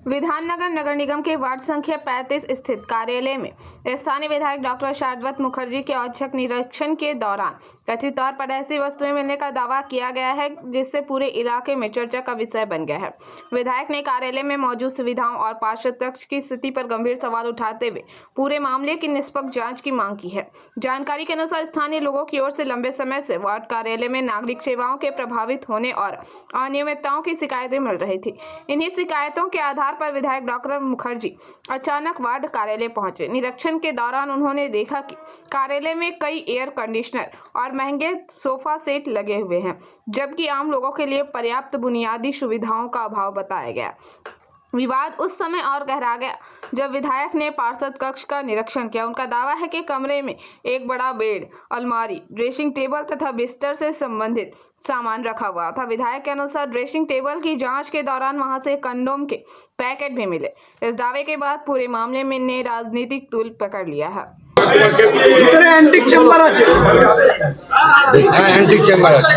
विधाननगर नगर निगम के वार्ड संख्या 35 स्थित कार्यालय में स्थानीय विधायक डॉक्टर शाश्वत मुखर्जी के औचक निरीक्षण के दौरान कथित तौर पर ऐसी वस्तुएं मिलने का दावा किया गया है जिससे पूरे इलाके में चर्चा का विषय बन गया है। विधायक ने कार्यालय में मौजूद सुविधाओं और पार्षद कक्ष की स्थिति पर गंभीर सवाल उठाते हुए पूरे मामले की निष्पक्ष जांच की मांग की है। जानकारी के अनुसार स्थानीय लोगों की ओर से लंबे समय से वार्ड कार्यालय में नागरिक सेवाओं के प्रभावित होने और अनियमितताओं की शिकायतें मिल रही थी। इन्हीं शिकायतों के आधार पर विधायक डॉक्टर मुखर्जी अचानक वार्ड कार्यालय पहुंचे। निरीक्षण के दौरान उन्होंने देखा कि कार्यालय में कई एयर कंडीशनर और महंगे सोफा सेट लगे हुए हैं, जबकि आम लोगों के लिए पर्याप्त बुनियादी सुविधाओं का अभाव बताया गया। विवाद उस समय और गहरा गया जब विधायक ने पार्षद कक्ष का निरीक्षण किया। उनका दावा है कि कमरे में एक बड़ा बेड, अलमारी, ड्रेसिंग टेबल तथा बिस्तर से संबंधित सामान रखा हुआ था। विधायक के अनुसार ड्रेसिंग टेबल की जांच के दौरान वहां से कंडोम के पैकेट भी मिले। इस दावे के बाद पूरे मामले में ने राजनीतिक तूल पकड़ लिया है। অ্যান্টিক চেম্বার আছে, দেখছি অ্যান্টিক চেম্বার আছে।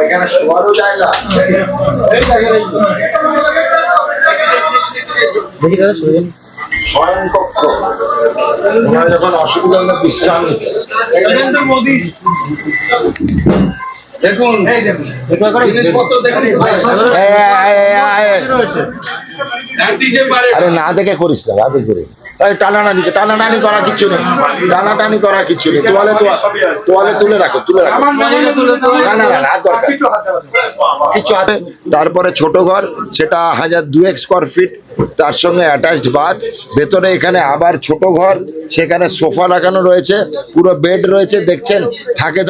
এখানে শোয়ারও জায়গা শয়ন কক্ষ, ওনারা যখন অসুবিধা হলে বিশ্রাম নিতে। দেখুন জিনিসপত্র দেখুন, আরে না দেখে করিস না, রাতে করে টানাটানি করা কিচ্ছু নেই, টানাটানি করা কিচ্ছু নেই। তোয়ালে তুলে রাখো না না না দরকার কিছু হাতে। তারপরে ছোট ঘর, সেটা 1002 স্কোয়ার ফিট, তার সঙ্গে অ্যাটাচড বাথ। ভেতরে এখানে আবার ছোট ঘর, সেখানে সোফা লাগানো রয়েছে, পুরো বেড রয়েছে। দেখছেন থাকে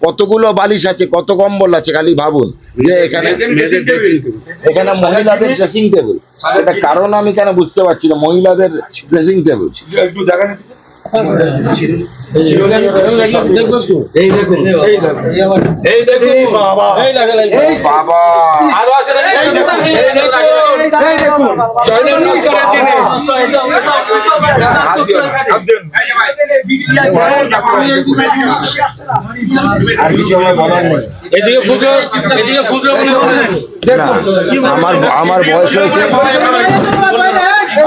কতগুলো বালিশ আছে, কত কম্বল আছে, খালি ভাবুন যে এখানে মহিলাদের ড্রেসিং টেবিল। এটা কারণ আমি কেন বুঝতে পারছি না, মহিলাদের ড্রেসিং টেবিল। আর কিছু আমার বলার নেই।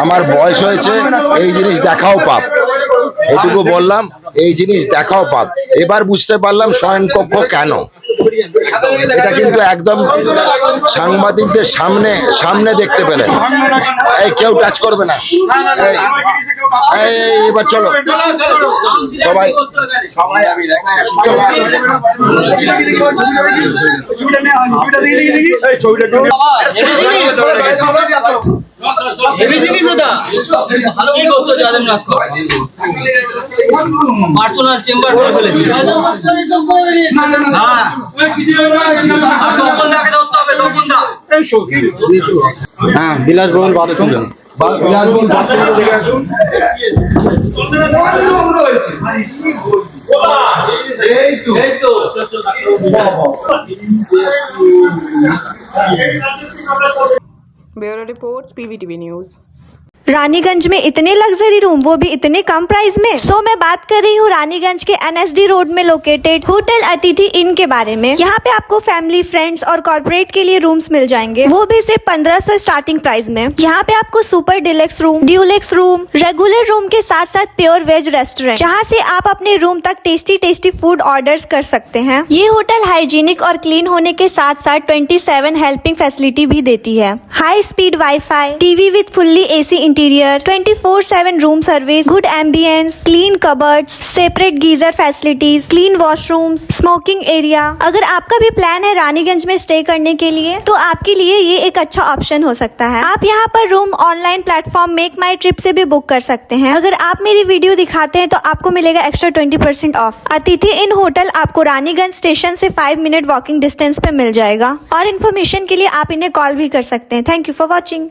আমার বয়স হয়েছে, এই জিনিস দেখাও পাপ, এটুকু বললাম। এই জিনিস দেখাও পাপ। এবার বুঝতে পারলাম শয়নকক্ষ কেন। এটা কিন্তু একদম সাংবাদিকদের সামনে দেখতে পেলেন। এই কেউ টাচ করবে না। এবার চলো সবাই পার্সোনাল চেম্বার করে ফেলেছি। হ্যাঁ, বিলাসবহুল বাথরুম, বিলাসবহুল বাথরুম দেখে আসুন। Bureau report PVTV news. Raniganj में इतने लग्जरी रूम, वो भी इतने कम प्राइस में। सो मैं बात कर रही हूँ रानीगंज के NSD रोड में लोकेटेड होटल अतिथि इन के बारे में। यहाँ पे आपको फैमिली, फ्रेंड्स और कॉर्पोरेट के लिए रूम्स मिल जाएंगे, वो भी सिर्फ 1500 स्टार्टिंग प्राइस में। यहाँ पे आपको super deluxe room, Dulux room, regular room के साथ साथ प्योर वेज रेस्टोरेंट, जहाँ से आप अपने रूम तक टेस्टी फूड ऑर्डर्स कर सकते हैं। ये होटल हाइजीनिक और क्लीन होने के साथ साथ 27 हेल्पिंग फैसिलिटी भी देती है। High speed wifi, TV with fully AC interior, 24/7 room service, good ambience, clean cupboards, separate geyser facilities, clean washrooms, smoking area. अगर आपका भी प्लान है रानीगंज में स्टे करने के लिए तो आपके लिए ये एक अच्छा ऑप्शन हो सकता है। आप यहाँ पर रूम ऑनलाइन प्लेटफॉर्म मेक माई ट्रिप से भी बुक कर सकते हैं। अगर आप मेरी वीडियो दिखाते हैं तो आपको मिलेगा एक्स्ट्रा 20% ऑफ। अतिथि इन होटल आपको रानीगंज स्टेशन से 5 मिनट वॉकिंग डिस्टेंस पे मिल जाएगा। और इन्फॉर्मेशन के लिए आप इन्हें कॉल भी कर सकते हैं। Thank you for watching.